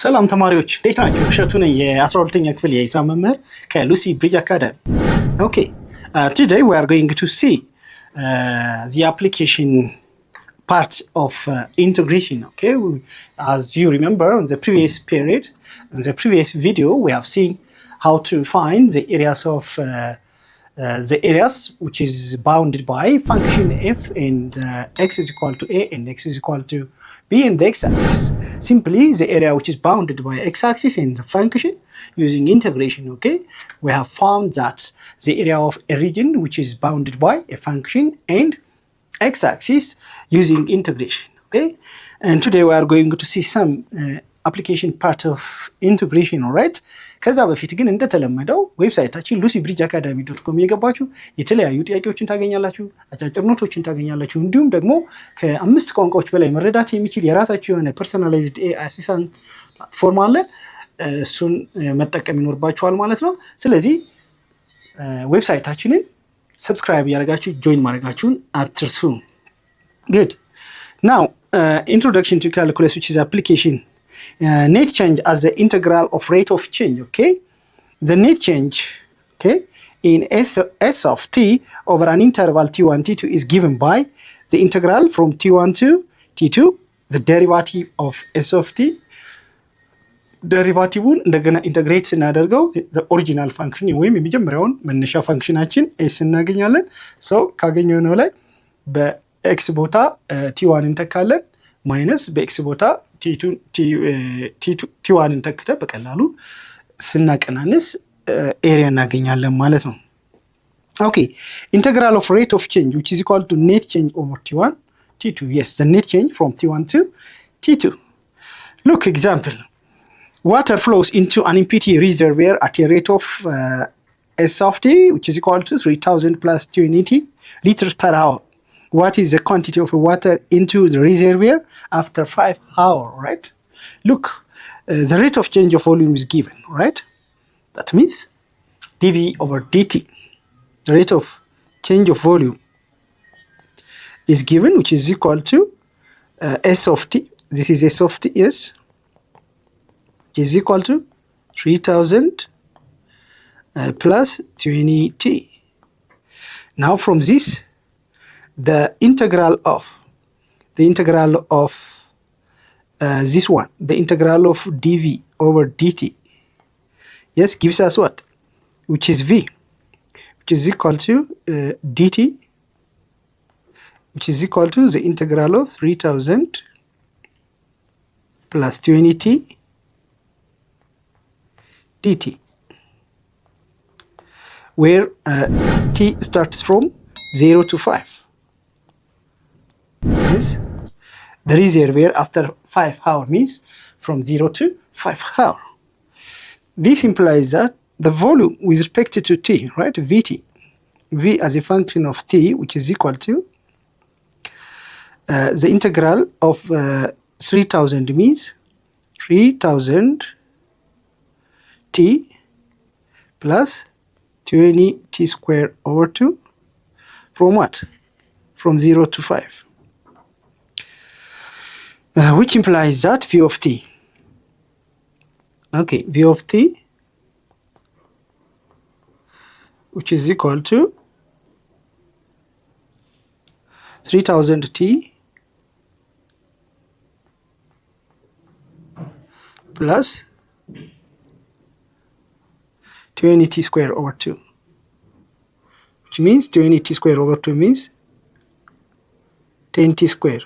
ሰላም ተማሪዎች እንዴት ናችሁ? እሸቱ ነኝ የ12ኛ ክፍል የሂሳብ መምህር ከሉሲ ብሪጅ አካዳሚ። Okay, today we are going to see the application part of integration. Okay, as you remember in the previous period, in the previous video, we have seen how to find the areas of the areas which is bounded by function f and x is equal to a and x is equal to b in the x-axis. Simply the area which is bounded by x-axis and the function using integration. Okay, we have found that the area of a region which is bounded by a function and x-axis using integration. Okay, and today we are going to see some application part of integration. Alright, ከዛ በፊት ግን እንደተለመደው ዌብሳይታችን lucyBridgeAcademy.com የገባችሁ የተለያዩ ጥያቄዎችን ታገኛላችሁ፣ አጫጭር ኖቶችን ታገኛላችሁ። እንዲሁም ደግሞ ከ5 ቋንቋዎች በላይ መረዳት የሚችል የራሳችሁ የሆነ ፐርሰናላይዝድ አሲስታንት ፕላትፎርም አለ። እሱን መጠቀም ይኖርባችኋል ማለት ነው። ስለዚህ ዌብሳይታችንን ሰብስክራይብ ያደርጋችሁ ጆይን ማድረጋችሁን አትርሱ። Good. Now, introduction to calculus, which is application. Net change as the integral of rate of change. Okay, the net change, okay, in s of t over an interval t1 t2 is given by the integral from t1 to t2, the derivative of s of t. ደሪቫቲቭን እንደገና ኢንተግሬት ስናደርገው ኦሪጂናል ፋንክሽን ወይም የመጀመሪያውን መነሻ ፋንክሽናችን ኤስ እናገኛለን። ሰው ካገኘው ነው ላይ በኤክስ ቦታ ቲ1 እንተካለን ማይነስ በኤክስ ቦታ ቲ1 እንተክተ በቀላሉ ስናቀናንስ ኤሪያ እናገኛለን ማለት ነው። ኦኬ integral of rate of change which is equal to net change over t1 t2. Yes, the net change from t1 to t2. Look, example. Water flows into an empty reservoir at a rate of s of t which is equal to 3000 plus 20 liters per hour. What is the quantity of water into the reservoir after 5 hours, right? Look, the rate of change of volume is given, right? That means dV over dt. The rate of change of volume is given, which is equal to s of t. This is s of t, yes, is equal to 3000 plus 20t. Now from this, the integral of this one, the integral of dv over dt, yes, gives us what? Which is v, which is equal to dt, which is equal to the integral of 3000 plus 20t dt, where t starts from 0 to 5. Yes, the reservoir after 5 hours means from 0 to 5 hours. This implies that the volume with respect to t, right, vt, v as a function of t, which is equal to the integral of 3000 means 3000 t plus 20t square over 2 from what? From 0 to 5. Which implies that v of t, okay, v of t, which is equal to 3000t plus 20t square over 2, which means 20t square over 2 means 10t square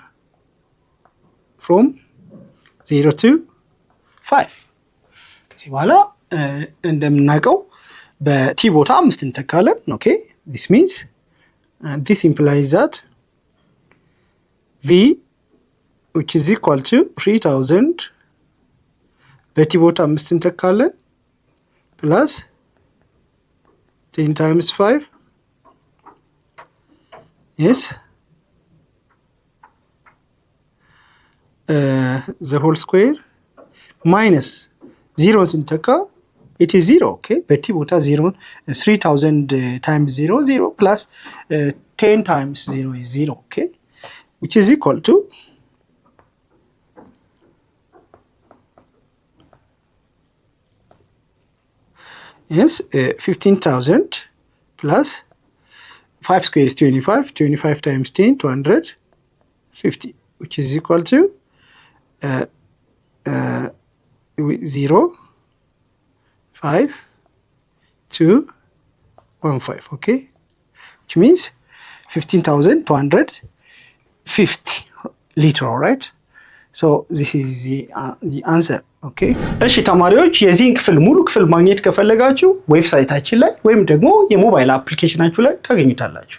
from 0 to 5. ከዚህ በኋላ እንደምናውቀው በቲ ቦታ 5 እንተካለን። ኦኬ, this means this implies that v which is equal to 3000 በቲ ቦታ 5 እንተካለን plus 10 times 5, yes, the whole square minus 0 ስንተካ it is 0. Okay, በቲ ቦታ 0 3000 times 0 0 plus 10 times 0 is 0. Okay, which is equal to is 15,000 plus 5 square is 25. 25 times 10, 250, which is equal to 0, 5, 2, 1, 5. Okay, which means 15,250 liter. All right. So this is the answer. Okay. እሺ ተማሪዎች የዚህን ክፍል ሙሉ ክፍል ማግኘት ከፈለጋችሁ ዌብሳይታችን ላይ ወይም ደግሞ የሞባይል አፕሊኬሽናችሁ ላይ ታገኙታላችሁ።